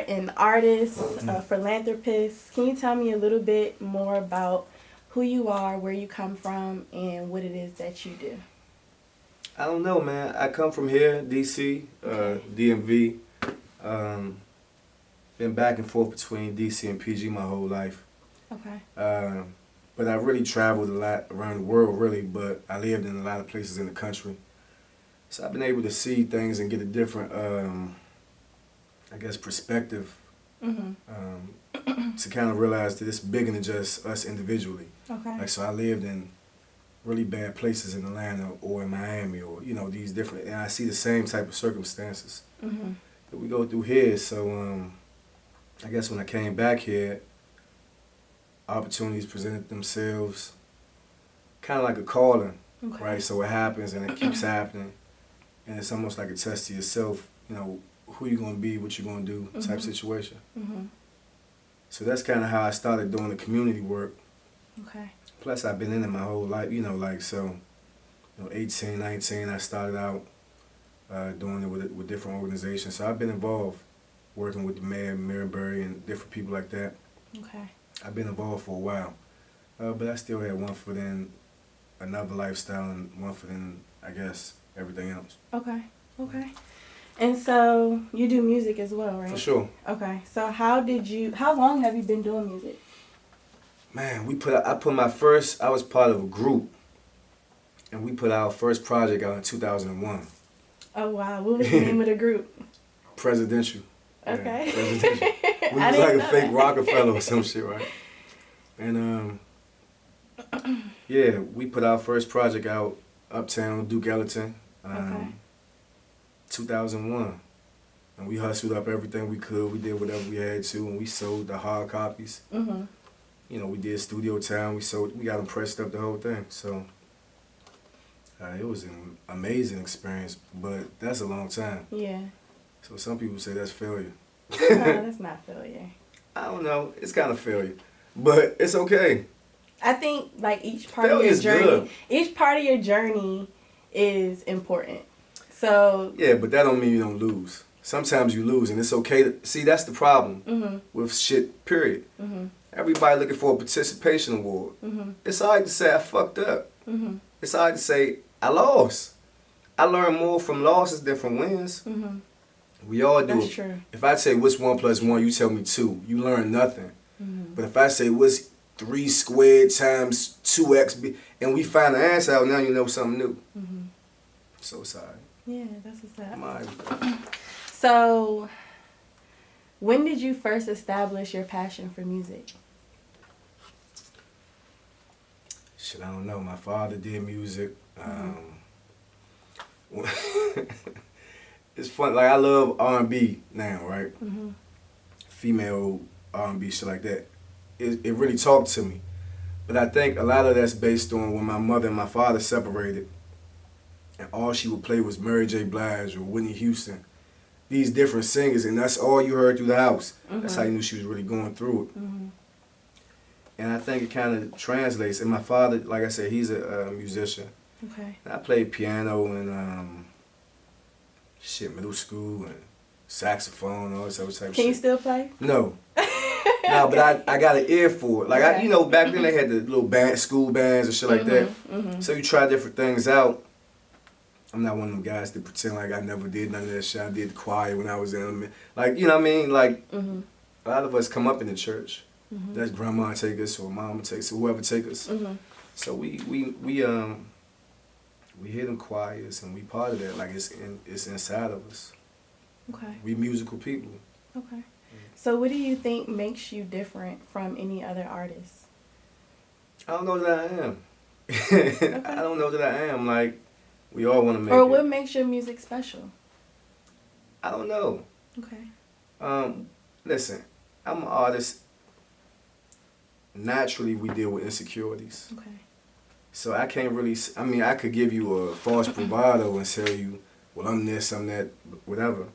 an artist, a philanthropist. Can you tell me a little bit more about who you are, where you come from, and what it is that you do? I don't know, man. I come from here, D.C., DMV. Been back and forth between D.C. and PG my whole life. Okay. But I really traveled a lot around the world, really, but I lived in a lot of places in the country. So I've been able to see things and get a different, I guess, perspective to kind of realize that it's bigger than just us individually. Okay. Like, so I lived in really bad places in Atlanta or in Miami or, these different, and I see the same type of circumstances that we go through here. So I guess when I came back here, opportunities presented themselves, kind of like a calling, right? So it happens and it keeps happening, and it's almost like a test to yourself, who you're going to be, what you're going to do type situation. So that's kind of how I started doing the community work. Okay. Plus, I've been in it my whole life, 18, 19, I started out doing it with different organizations. So I've been involved working with the mayor, Maryberry, and different people like that. Okay. I've been involved for a while. But I still had one foot in another lifestyle and one foot in, I guess, everything else. Okay. Okay. And so you do music as well, right? For sure. Okay. So how long have you been doing music? Man, I was part of a group, and we put our first project out in 2001. Oh, wow. What was the name of the group? Presidential. Okay. Yeah, Presidential. We was like a fake Rockefeller or some shit, right? And, we put our first project out, Uptown, Duke Ellington, 2001. And we hustled up everything we could. We did whatever we had to, and we sold the hard copies. We did studio time. We got them pressed up, the whole thing. So it was an amazing experience, but that's a long time. Yeah. So some people say that's failure. No, that's not failure. I don't know. It's kind of failure, but it's okay. I think each part of your journey, good. Each part of your journey is important. So yeah, but that don't mean you don't lose. Sometimes you lose, and it's okay. See, that's the problem with shit. Period. Everybody looking for a participation award. It's alright to say I fucked up. It's alright to say I lost. I learned more from losses than from wins. We all do. That's it. True. If I say what's 1 + 1, you tell me 2. You learn nothing. But if I say what's 3 squared times 2x, and we find the answer out, now you know something new. So sorry. Yeah, that's what's up. My. So, when did you first establish your passion for music? Shit, I don't know. My father did music. It's fun. Like, I love R&B now, right? Female R&B, shit like that. It really talked to me. But I think a lot of that's based on when my mother and my father separated, and all she would play was Mary J. Blige or Whitney Houston. These different singers, and that's all you heard through the house. That's how you knew she was really going through it. And I think it kind of translates. And my father, like I said, he's a musician. Okay. And I played piano in middle school and saxophone, all this other type of shit. Can you still play? No. No, but I got an ear for it. Like, back then they had the little school bands and shit like that. So you try different things out. I'm not one of them guys that pretend like I never did none of that shit. I did the choir when I was in, like, you know what I mean? Like, a lot of us come up in the church. That's grandma take us or mama take us or whoever take us. So we hear them choirs and we part of that. Like, it's inside of us. Okay. We musical people. Okay. So what do you think makes you different from any other artist? I don't know that I am. Okay. I don't know that I am. Like, we all want to make Or what makes your music special? I don't know. Okay. Listen, I'm an artist. Naturally, we deal with insecurities. Okay. So I can't really, I could give you a false bravado and tell you, well, I'm this, I'm that, whatever.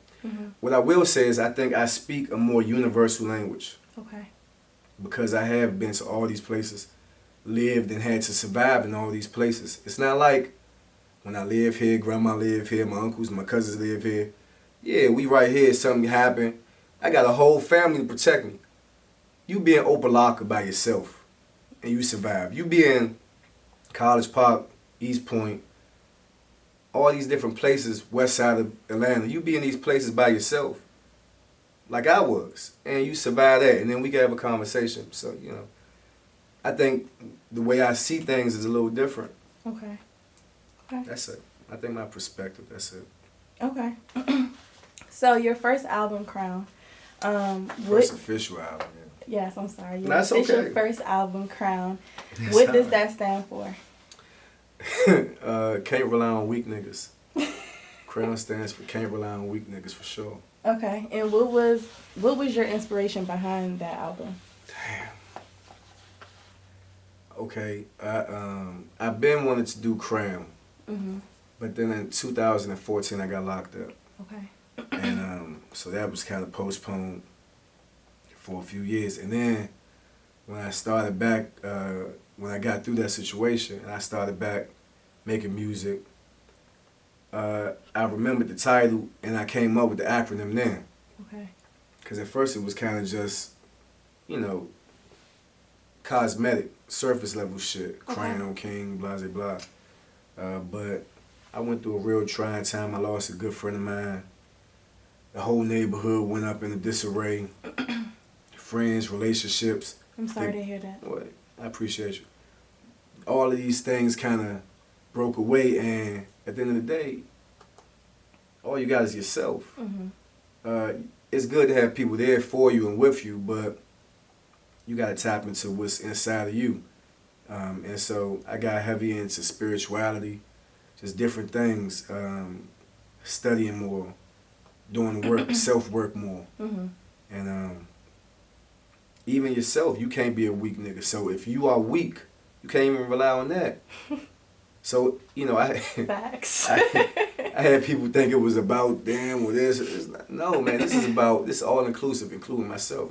What I will say is I think I speak a more universal language. Okay. Because I have been to all these places, lived and had to survive in all these places. It's not like when I live here, grandma live here, my uncles, my cousins live here. Yeah, we right here, something happened. I got a whole family to protect me. You be in Opalaka by yourself, and you survive. You be in College Park, East Point, all these different places, west side of Atlanta. You be in these places by yourself, like I was, and you survive that, and then we can have a conversation. So, you know, I think the way I see things is a little different. Okay. That's it. I think my perspective, that's it. Okay. So your first album, Crown. First official album, yeah. Yes, I'm sorry. Your That's official okay. first album, Crown. What does that stand for? Can't rely on weak niggas. Crown stands for can't rely on weak niggas for sure. Okay. And what was your inspiration behind that album? Damn. Okay, I've been wanting to do Crown, but then in 2014 I got locked up. Okay. And so that was kind of postponed for a few years. And then when I started back, when I got through that situation and I started back making music, I remembered the title and I came up with the acronym then. Okay. Because at first it was kind of just, you know, cosmetic, surface level shit. Okay. Crown, King, blah, blah, blah. But I went through a real trying time. I lost a good friend of mine. The whole neighborhood went up in a disarray. Friends, relationships. I'm sorry to hear that. Well, I appreciate you. All of these things kind of broke away, and at the end of the day, all you got is yourself. It's good to have people there for you and with you, but you got to tap into what's inside of you. And so I got heavy into spirituality, just different things, studying more, doing the work, self-work more. And even yourself, you can't be a weak nigga. So if you are weak, you can't even rely on that. So, you know, Facts. I had people think it was about, damn, well, no, man, this is all-inclusive, including myself.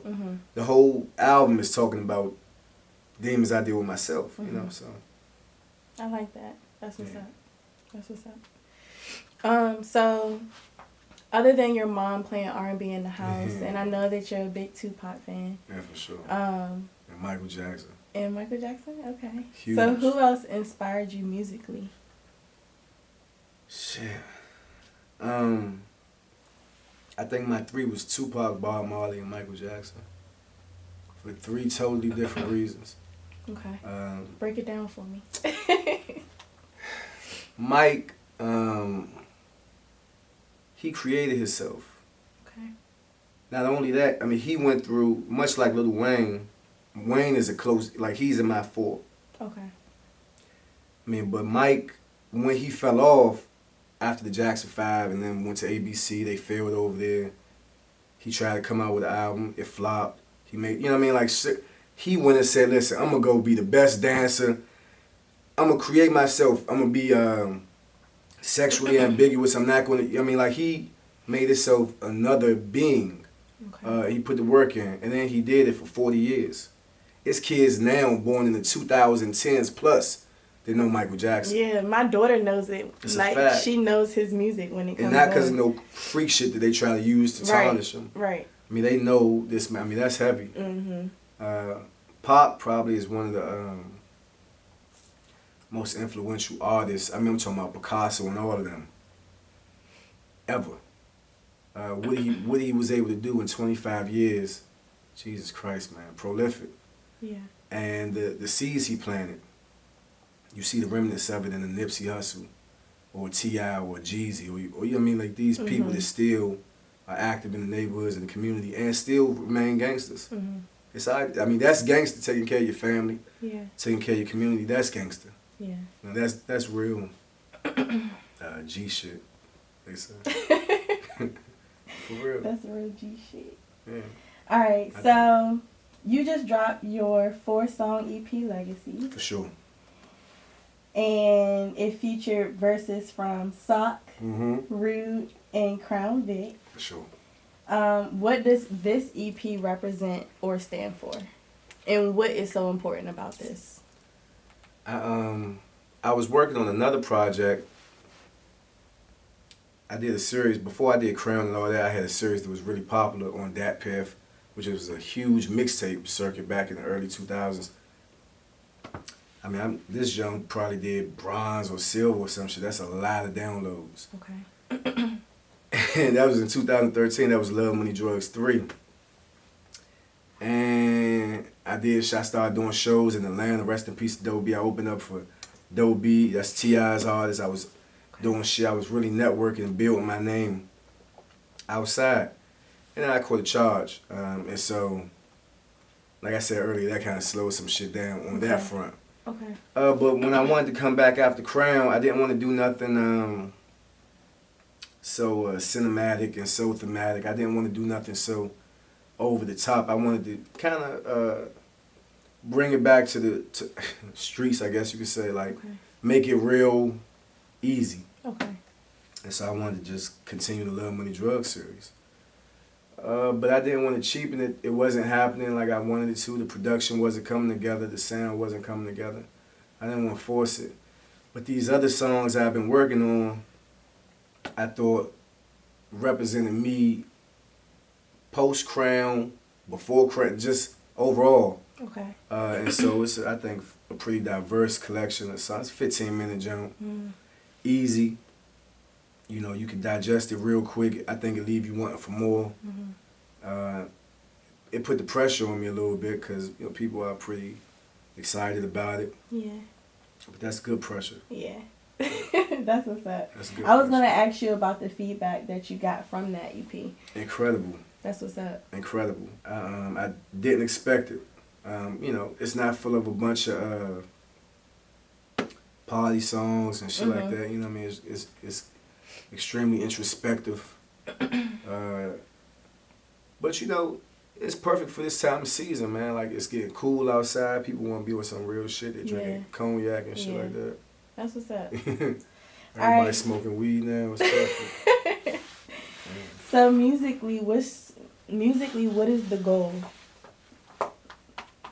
The whole album is talking about demons I deal with myself, you know, so. I like that. That's what's up. That's what's up. So, other than your mom playing R&B in the house, and I know that you're a big Tupac fan. Yeah, for sure. And Michael Jackson. And Michael Jackson? Okay. Huge. So who else inspired you musically? Shit. I think my three was Tupac, Bob Marley, and Michael Jackson. For three totally different reasons. Okay. Break it down for me. Mike, he created himself. Okay. Not only that, I mean, he went through, much like Lil Wayne, Wayne is a close, like he's in my four. Okay. I mean, but Mike, when he fell off after the Jackson 5 and then went to ABC, they failed over there. He tried to come out with an album, it flopped. He made, you know what I mean? Like, he went and said, listen, I'm going to go be the best dancer. I'm going to create myself. I'm going to be sexually ambiguous. I'm not going to, I mean, like, he made himself another being. Okay. He put the work in, and then he did it for 40 years. It's kids now born in the 2010s plus that know Michael Jackson. Yeah, my daughter knows it. It's like, a fact. she knows his music when it comes And not because on. of no freak shit that they try to use to tarnish him. Right. I mean, they know this. I mean, that's heavy. Pop probably is one of the most influential artists. I mean, I'm talking about Picasso and all of them. Ever. What he was able to do in 25 years, Jesus Christ, man, prolific. Yeah. And the seeds he planted, you see the remnants of it in the Nipsey Hussle, or T.I. or Jeezy, or you know what I mean, like these people that still are active in the neighborhoods and the community and still remain gangsters. It's I mean, that's gangster, taking care of your family, taking care of your community. That's gangster. Yeah. Now that's real G shit. They say. For real. That's real G shit. Yeah. All right, so you just dropped your 4-song EP, Legacy. For sure. And it featured verses from Sock, Rude, and Crown Vic. For sure. What does this EP represent or stand for? And what is so important about this? I was working on another project I did a series, before I did Crown and all that, I had a series that was really popular on Dat Path, which was a huge mixtape circuit back in the early 2000s. I mean, this young probably did bronze or silver or some shit. That's a lot of downloads. Okay. And that was in 2013. That was Love, Money, Drugs 3. And I started doing shows in Atlanta. Rest in peace to Dope B. I opened up for Dope B. That's T.I.'s artist. I was doing shit. I was really networking and building my name outside. And then I caught a charge. And so, like I said earlier, that kind of slowed some shit down on that front. Okay. But when I wanted to come back after Crown, I didn't want to do nothing so cinematic and so thematic. I didn't want to do nothing so over the top. I wanted to kind of bring it back to the streets, I guess you could say, like make it real easy. Okay. And so I wanted to just continue the Love, Money, Drugs series. But I didn't want to cheapen it. It wasn't happening like I wanted it to. The production wasn't coming together. The sound wasn't coming together. I didn't want to force it. But these other songs I've been working on, I thought represented me post-Crown, before Crown, just overall. Okay. And so it's, I think, a pretty diverse collection of songs. 15-minute jump. Easy. You know, you can digest it real quick. I think it leave you wanting for more. It put the pressure on me a little bit because, you know, people are pretty excited about it. Yeah. But that's good pressure. Yeah. That's what's up. That's good I was pressure. going to ask you about the feedback that you got from that EP. Incredible. That's what's up. Incredible. I didn't expect it. You know, it's not full of a bunch of party songs and shit like that. You know what I mean? It's extremely introspective. But, you know, it's perfect for this time of season, man. Like, it's getting cool outside. People want to be with some real shit. They drinking cognac and shit like that. That's what's up. Everybody smoking weed now. It's perfect. So musically, what is the goal?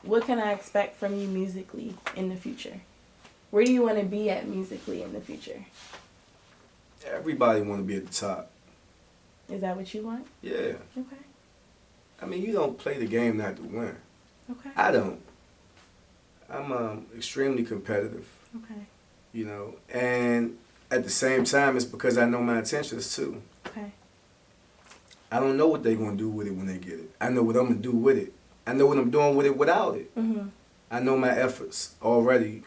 What can I expect from you musically in the future? Where do you want to be at musically in the future? Everybody want to be at the top. Is that what you want? Yeah. Okay. I mean, you don't play the game not to win. Okay. I don't. I'm extremely competitive. Okay. You know, and at the same time, it's because I know my intentions too. Okay. I don't know what they're going to do with it when they get it. I know what I'm going to do with it. I know what I'm doing with it without it. I know my efforts already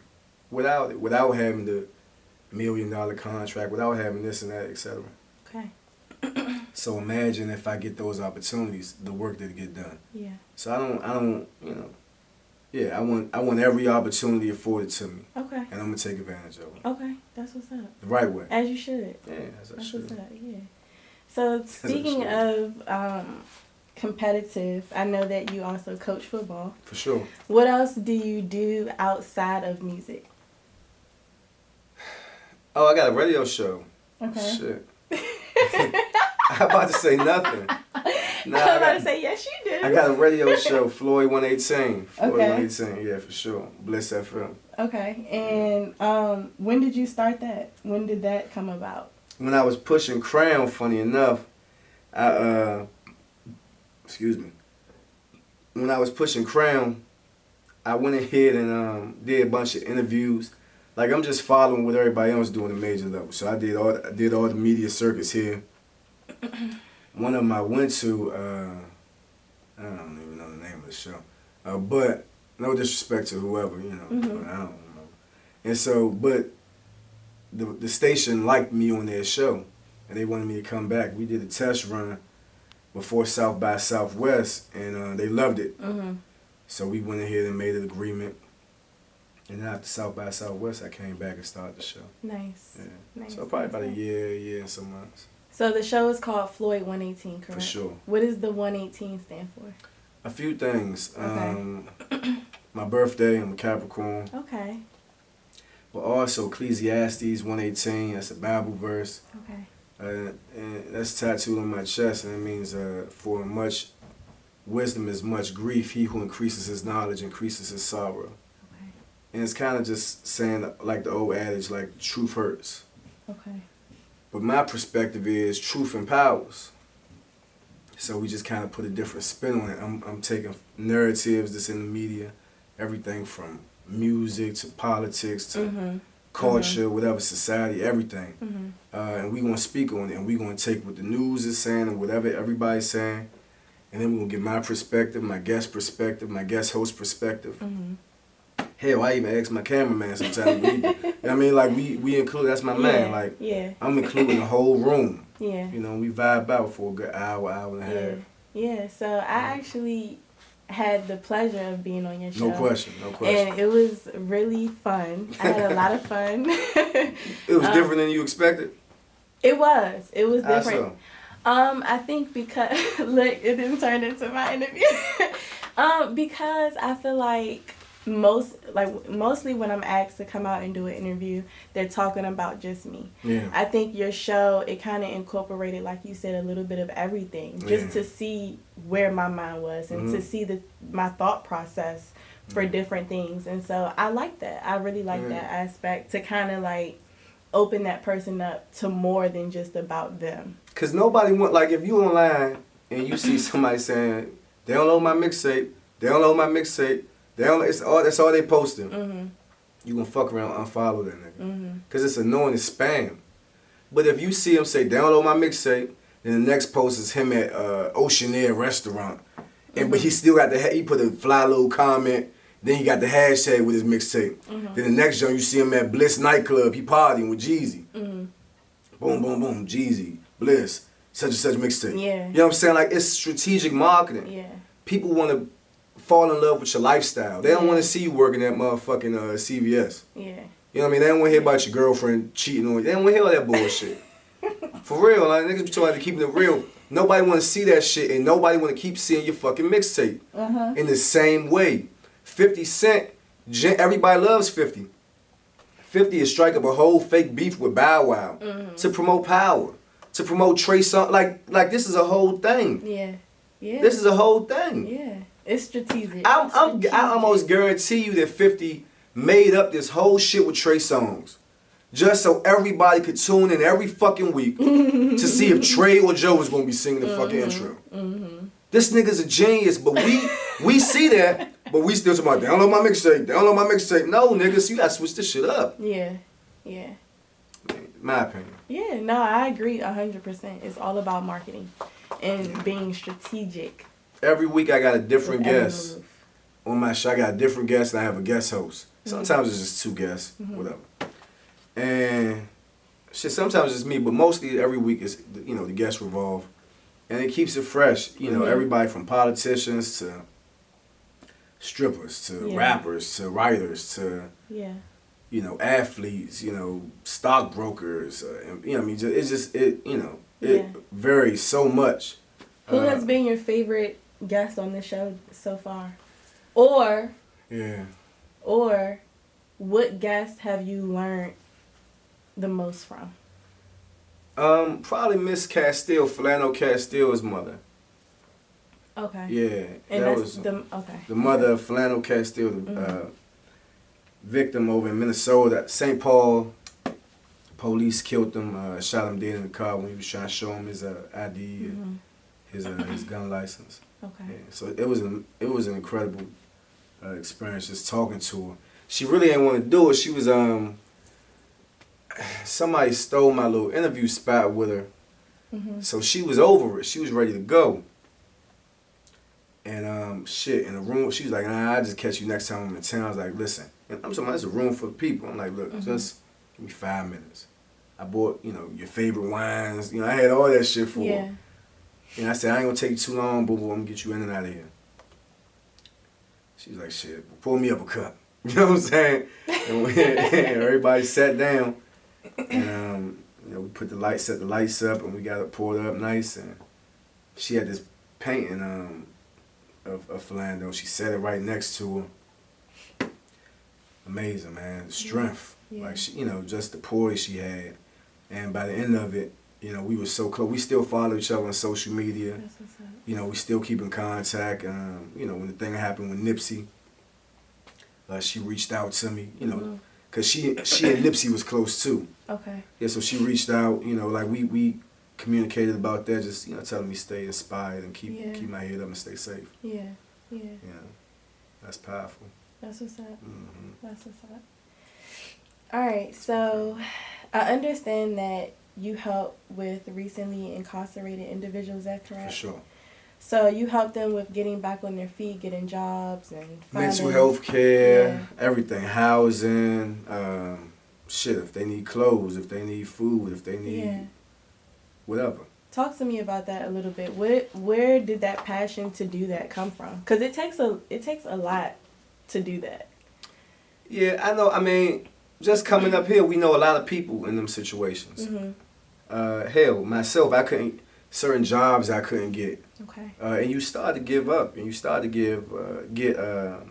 without it, without having the $1 million contract, without having this and that, etc. Okay. So imagine if I get those opportunities, the work that get done. Yeah. So I don't, you know, yeah, I want every opportunity afforded to me. Okay. And I'm going to take advantage of it. Okay. That's what's up. The right way. As you should. Yeah, as I That's should. what's up. Yeah. So speaking of competitive, I know that you also coach football. For sure. What else do you do outside of music? Oh, I got a radio show. Okay. Shit. I'm about to say nothing. Nah, I'm about to say, yes, you do. I got a radio show, Floyd 118. Floyd Okay. 118, yeah, for sure. Bliss FM. Okay. And when did you start that? When did that come about? When I was pushing Crown, funny enough, excuse me. When I was pushing Crown, I went ahead and did a bunch of interviews. Like, I'm just following what everybody else doing at major level. So I did all the media circuits here. One of them I went to, I don't even know the name of the show. But no disrespect to whoever, you know. But I don't know. And so, but the station liked me on their show, and they wanted me to come back. We did a test run before South by Southwest, and they loved it. So we went ahead and made an agreement. And then after South by Southwest, I came back and started the show. Nice. Yeah. Nice. So probably about a year and some months. So the show is called Floyd 118, correct? For sure. What does the 118 stand for? A few things. Okay. My birthday, I'm a Capricorn. Okay. But also Ecclesiastes 1:18, that's a Bible verse. Okay. And that's tattooed on my chest, and it means for much wisdom is much grief. He who increases his knowledge increases his sorrow. Okay. And it's kind of just saying, like the old adage, like, truth hurts. Okay. But my perspective is truth empowers. So we just kind of put a different spin on it. I'm taking narratives that's in the media, everything from music to politics to culture, whatever, society, everything. And we going to speak on it, and we going to take what the news is saying and whatever everybody's saying, and then we're going to get my perspective, my guest host perspective. Hell, I even ask my cameraman sometimes. You know what I mean? Like, we include, that's my man. Like, I'm including the whole room. Yeah. You know, we vibe out for a good hour and a half. Yeah, so I actually had the pleasure of being on your show. No question. And it was really fun. I had a lot of fun. It was different than you expected? It was different. I think because, look, it didn't turn into my interview. Because I feel like mostly when I'm asked to come out and do an interview, they're talking about just me. Yeah. I think your show, it kind of incorporated, like you said, a little bit of everything, just to see where my mind was and to see my thought process for different things. And so I like that. I really like that aspect, to kind of like open that person up to more than just about them. Because nobody want, like, if you online and you see somebody saying, they don't know my mixtape, that's all they posting. You gonna fuck around and unfollow that nigga. Because it's annoying as spam. But if you see him say, download my mixtape, then the next post is him at Ocean Air restaurant. But he still got he put a fly little comment, then he got the hashtag with his mixtape. Then the next joint you see him at Bliss nightclub, he partying with Jeezy. Boom, boom, boom, Jeezy, Bliss, such and such mixtape. Yeah. You know what I'm saying? Like, it's strategic marketing. Yeah. People want to fall in love with your lifestyle. They don't want to see you working at motherfucking CVS. Yeah. You know what I mean? They don't want to hear about your girlfriend cheating on you. They don't want to hear all that bullshit. For real, like, niggas be talking about keeping it real. Nobody want to see that shit, and nobody want to keep seeing your fucking mixtape. In the same way. 50 Cent, everybody loves 50. 50 is strike up a whole fake beef with Bow Wow to promote power, to promote Trey Songz. Like this is a whole thing. Yeah. This is a whole thing. Yeah. It's strategic. I almost guarantee you that 50 made up this whole shit with Trey Songz just so everybody could tune in every fucking week to see if Trey or Joe was going to be singing the fucking intro. This nigga's a genius, but we see that, but we still talking about download my mixtape. No, niggas, you got to switch this shit up. Yeah. My opinion. Yeah, no, I agree 100%. It's all about marketing and being strategic. Every week I got a different guest on my show. I got a different guest and I have a guest host. Sometimes it's just two guests, whatever. And shit, sometimes it's me, but mostly every week is, you know, the guests revolve. And it keeps it fresh. You know, everybody from politicians to strippers to rappers to writers to, you know, athletes, you know, stockbrokers. You know what I mean? It varies so much. Who has been your favorite guest on the show so far? Or what guest have you learned the most from? Probably Miss Castile, Philando Castile's mother. Okay. Yeah. And that was the mother of Philando Castile, the victim over in Minnesota. St. Paul, police killed him, shot him dead in the car when he was trying to show him his ID and his gun license. Okay. Yeah, so it was an incredible experience just talking to her. She really didn't want to do it. She was somebody stole my little interview spot with her. So she was over it. She was ready to go. And in the room, she was like, nah, I'll just catch you next time I'm in town. I was like, listen. And I'm talking about it's a room full of people. I'm like, look, just give me 5 minutes. I bought, you know, your favorite wines. You know, I had all that shit for her. And I said, I ain't gonna take you too long, boo boo, I'm gonna get you in and out of here. She was like, shit, pour me up a cup. You know what I'm saying? And everybody sat down. And you know, we set the lights up, and we got it poured up nice. And she had this painting of Philando. She set it right next to her. Amazing, man. The strength. Yeah. Like, she, you know, just the poise she had. And by the end of it, you know, we were so close. We still follow each other on social media. That's what's up. You know, we still keep in contact. You know, when the thing happened with Nipsey, she reached out to me. You know, Cause she and Nipsey was close too. Okay. Yeah, so she reached out, you know, like we communicated about that, just, you know, telling me stay inspired and keep my head up and stay safe. Yeah. Yeah. That's powerful. That's what's up. Mm-hmm. That's what's up. All right, so I understand that you help with recently incarcerated individuals, is that correct? For sure. So you help them with getting back on their feet, getting jobs, and mental health care, yeah. everything, housing, shit, if they need clothes, if they need food, if they need whatever. Talk to me about that a little bit. Where did that passion to do that come from? Because it takes a lot to do that. Yeah, I know. I mean, just coming up here, we know a lot of people in them situations. Mm-hmm. Hell, myself, I couldn't, certain jobs I couldn't get. Okay. And you start to give up, and you start to get a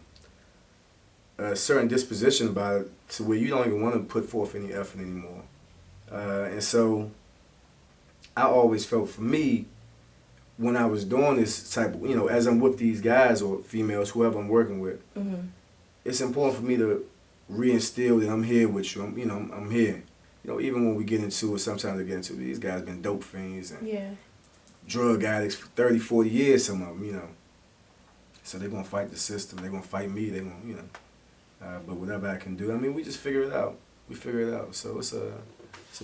certain disposition about it to where you don't even want to put forth any effort anymore. And so I always felt, for me, when I was doing this type of, you know, as I'm with these guys or females, whoever I'm working with, Mm-hmm. it's important for me to reinstill that I'm here with you. I'm here. You know, even when we get into it, sometimes I get into it, these guys been dope fiends and drug addicts for 30, 40 years, some of them, you know. So they're going to fight the system. They're going to fight me. They're going to, you know. But whatever I can do, I mean, we just figure it out. We figure it out. So it's a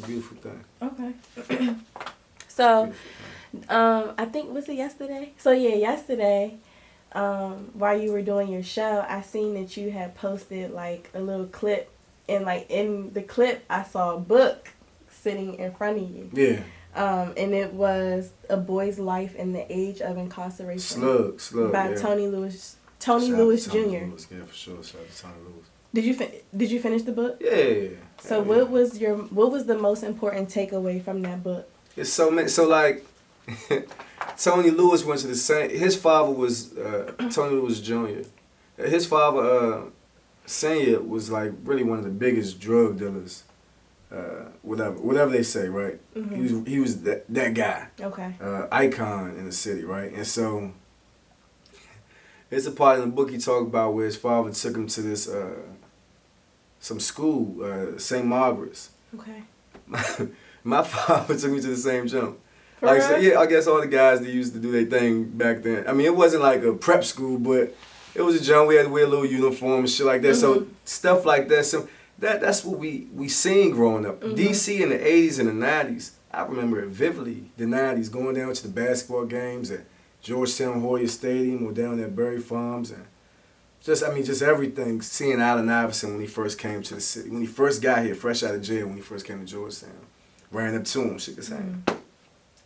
beautiful thing. Okay. So, I think, was it yesterday? So, yesterday, while you were doing your show, I seen that you had posted, like, a little clip. And, like, in the clip, I saw a book sitting in front of you. Yeah. And it was A Boy's Life in the Age of Incarceration. Slug. By Tony Lewis Jr. Lewis, yeah, for sure. Shout out to Tony Lewis. Did you finish the book? Yeah. So what was the most important takeaway from that book? It's so many. So like, Tony Lewis went to the same. His father was Tony Lewis Jr. His father, Senior, was like really one of the biggest drug dealers. Whatever they say, right? Mm-hmm. He was that guy. Okay. Icon in the city, right? And so it's a part in the book he talked about where his father took him to this some school, St. Margaret's. Okay. My father took me to the same jump. For like, real? so, yeah, I guess all the guys that used to do their thing back then. I mean, it wasn't like a prep school, but it was a jump. We had to wear a little uniform and shit like that. Mm-hmm. So stuff like that. So that's what we seen growing up. Mm-hmm. DC in the 80s and the 90s. I remember it vividly. The 90s, going down to the basketball games at Georgetown Hoya Stadium or down at Berry Farms, and just everything. Seeing Allen Iverson when he first came to the city, when he first got here, fresh out of jail, when he first came to Georgetown, ran up to him, shook his hand,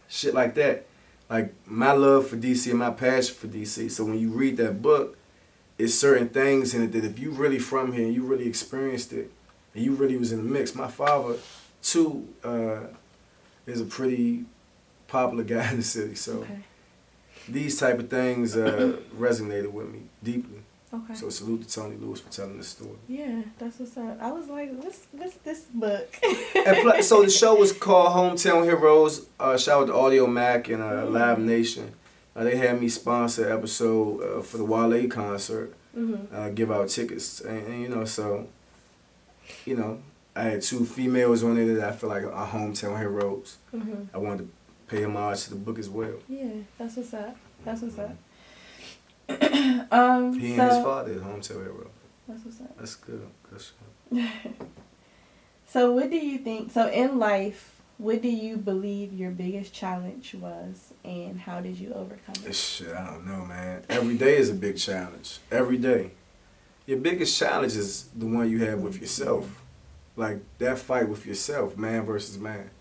shit like that. Like my love for DC and my passion for DC. So when you read that book, it's certain things in it that if you really from here and you really experienced it, and you really was in the mix. My father, too, is a pretty popular guy in the city, so these type of things resonated with me deeply. Okay. So salute to Tony Lewis for telling this story. Yeah, that's what's up. I was like, what's this book? So the show was called Hometown Heroes. Shout out to Audio Mac and Live Nation. They had me sponsor an episode for the Wale concert. Mm-hmm. Give out tickets, and you know, so you know, I had 2 females on there that I feel like are hometown heroes. Mm-hmm. I wanted to pay homage to the book as well. Yeah, that's what's up. That's what's up. He and his father is hometown hero. That's what's up. That's good. Good. So what do you think, so in life, what do you believe your biggest challenge was, and how did you overcome it? Shit, I don't know, man. Every day is a big challenge. Every day. Your biggest challenge is the one you have with yourself. Like that fight with yourself, man versus man.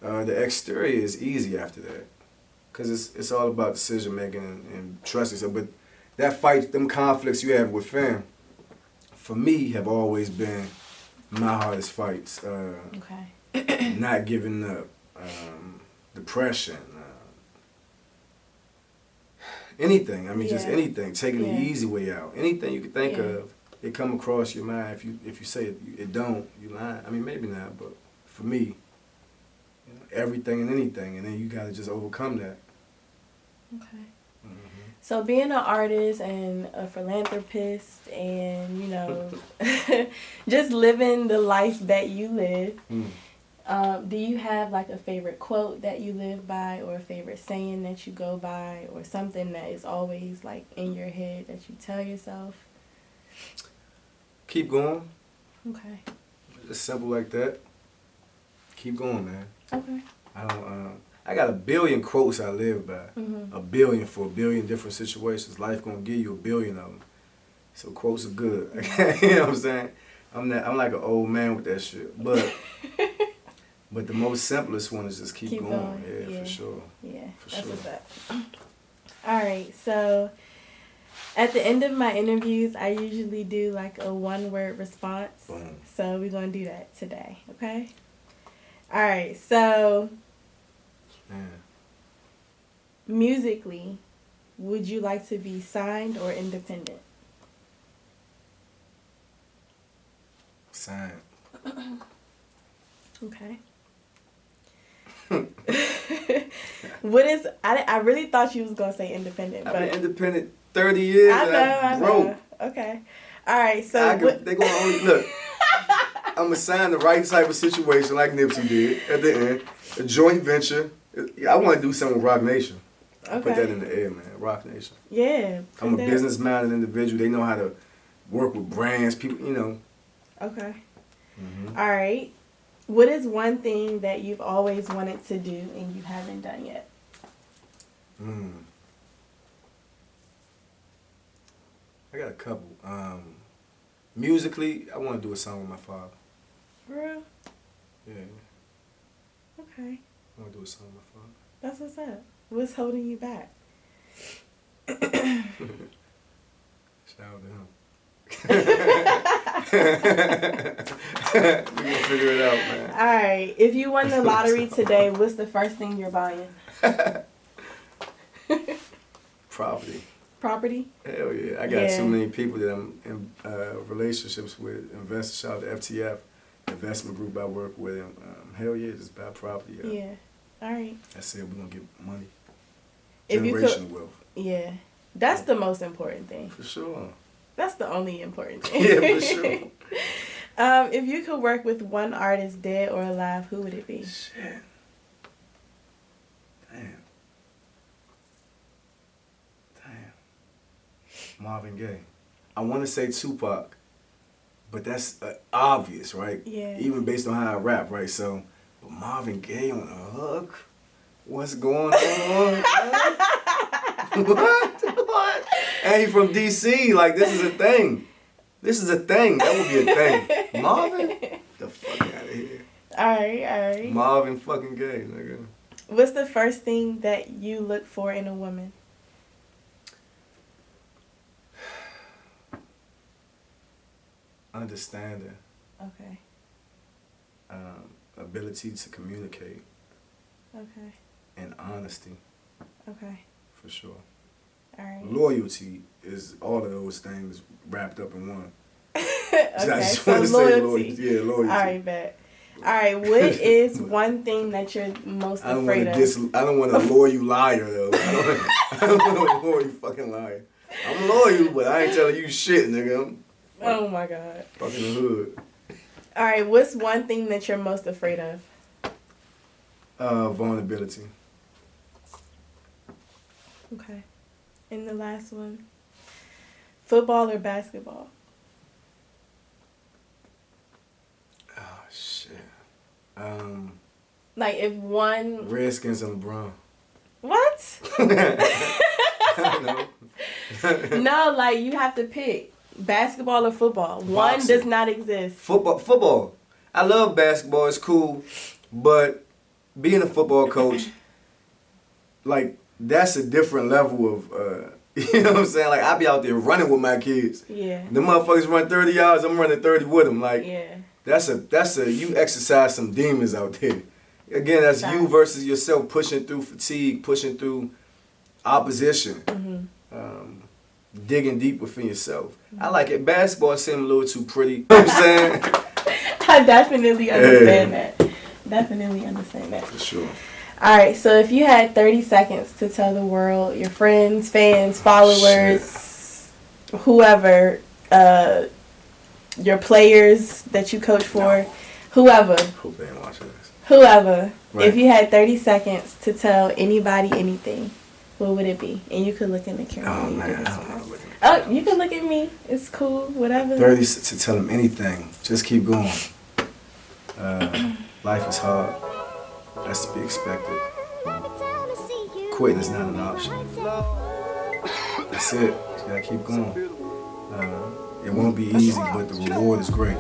The exterior is easy after that, because it's all about decision making and trust yourself. But that fight, them conflicts you have with fam, for me, have always been my hardest fights. Not giving up, depression, anything. I mean, just anything. Taking the easy way out. Anything you could think of, it come across your mind. If you say it don't, you lie. I mean, maybe not, but for me, you know, everything and anything, and then you gotta just overcome that. Okay. Mm-hmm. So being an artist and a philanthropist and, you know, just living the life that you live, do you have like a favorite quote that you live by or a favorite saying that you go by or something that is always like in your head that you tell yourself? Keep going. Okay. Just simple like that. Keep going, man. Okay. I got a billion quotes I live by. A billion for a billion different situations. Life gonna give you a billion of them. So quotes are good. You know what I'm saying? I'm like an old man with that shit. But the most simplest one is just keep going. Yeah, for sure. Yeah, for that's sure. what's up. All right, so at the end of my interviews, I usually do like a one-word response. Boom. So we're gonna do that today, okay? All right, so musically, would you like to be signed or independent? Signed. Okay. I really thought you was gonna say independent, but I've been independent 30 years. I know. Okay. All right. So they gonna only look. I'm gonna sign the right type of situation like Nipsey did at the end. A joint venture. I want to do something with Rock Nation. Okay. Put that in the air, man. Rock Nation. Yeah. I'm a business-minded individual. They know how to work with brands. People, you know. Okay. All right. What is one thing that you've always wanted to do and you haven't done yet? I got a couple. Musically, I want to do a song with my father. For real? Yeah. Okay. I want to do a song with my father. That's what's up. What's holding you back? Shout out to him. We gonna figure it out, man. All right. If you won the lottery today, what's the first thing you're buying? Property. Property? Hell yeah. I got too many people that I'm in relationships with. Investors. Shout out to FTF, investment group I work with. Hell yeah, just buy property. Yeah. All right. I said we're going to get money. If Generational wealth. Yeah. That's the most important thing. For sure. That's the only important thing. Yeah, for sure. If you could work with one artist, dead or alive, who would it be? Shit. Damn. Marvin Gaye. I want to say Tupac, but that's obvious, right? Yeah. Even based on how I rap, right? So, but Marvin Gaye on the hook? What's going on? What? And he from D.C. Like, this is a thing. This is a thing. That would be a thing. Marvin? The fuck out of here. All right. Marvin fucking Gaye, nigga. What's the first thing that you look for in a woman? Understanding. Okay. Ability to communicate. Okay. And honesty. Okay. For sure. All right. Loyalty is all of those things wrapped up in one. Okay, so loyalty. Yeah, loyalty. All right, bet. All right, what is one thing that you're most afraid of? I don't want to lure you liar, though. I don't want to lure you fucking liar. I'm loyal, but I ain't telling you shit, nigga. Oh, my God. Fucking the hood. All right, what's one thing that you're most afraid of? Vulnerability. Okay. And the last one? Football or basketball? Oh, shit. Like, if one... Redskins and LeBron. What? No. No, like, you have to pick. Basketball or football. Boxing. One does not exist. Football. I love basketball. It's cool. But being a football coach, like, that's a different level of, you know what I'm saying? Like, I be out there running with my kids. Yeah. The motherfuckers run 30 yards, I'm running 30 with them. Like, yeah. That's a, you exercise some demons out there. Again, that's you versus yourself, pushing through fatigue, pushing through opposition, digging deep within yourself. I like it. Basketball seems a little too pretty. You know what I'm saying? I definitely understand that. Definitely understand that. For sure. All right, so if you had 30 seconds to tell the world, your friends, fans, followers, whoever, your players that you coach for, whoever. Hope they ain't watching this. Whoever. Right. If you had 30 seconds to tell anybody anything, what would it be? And you could look in the camera. Oh, man. I don't know. Oh, you can look at me. It's cool. Whatever. 30 to tell them anything. Just keep going. Life is hard. That's to be expected. Quitting is not an option. That's it. You gotta keep going. It won't be easy, but the reward is great.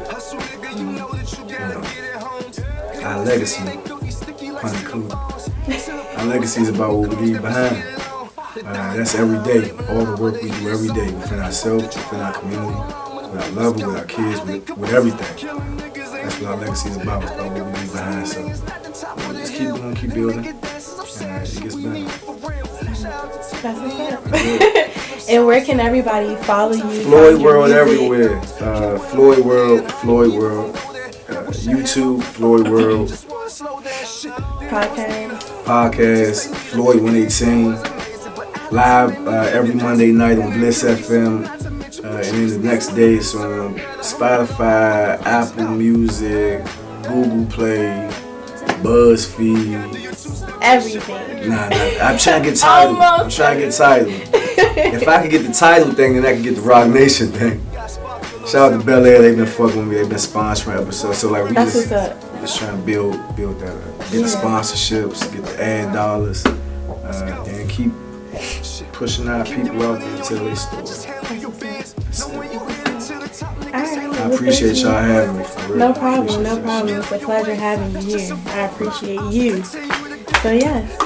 Our legacy, pun included. Our legacy is about what we leave behind. That's every day. All the work we do every day within ourselves, within our community, with our loved ones, with our kids, with everything. That's what our legacy is about what we leave behind. So just keep going, keep building, and it gets better. That's what's up. And where can everybody follow you? Floyd World everywhere. Floyd World. YouTube, Floyd World. Podcast, Floyd 118. Live every Monday night on Bliss FM. And then the next day it's on Spotify, Apple Music, Google Play, BuzzFeed. Everything. Nah, I'm trying to get title. I'm trying to get title. If I could get the title thing, then I could get the Rock Nation thing. Shout out to Bel Air, they've been fucking with me, they've been sponsoring episodes. So like we just trying to build that up. Get the sponsorships, get the ad dollars, and keep pushing our people out there to tell their story. I appreciate y'all having me. For real. No problem. It's a pleasure having you here. I appreciate you. So yes.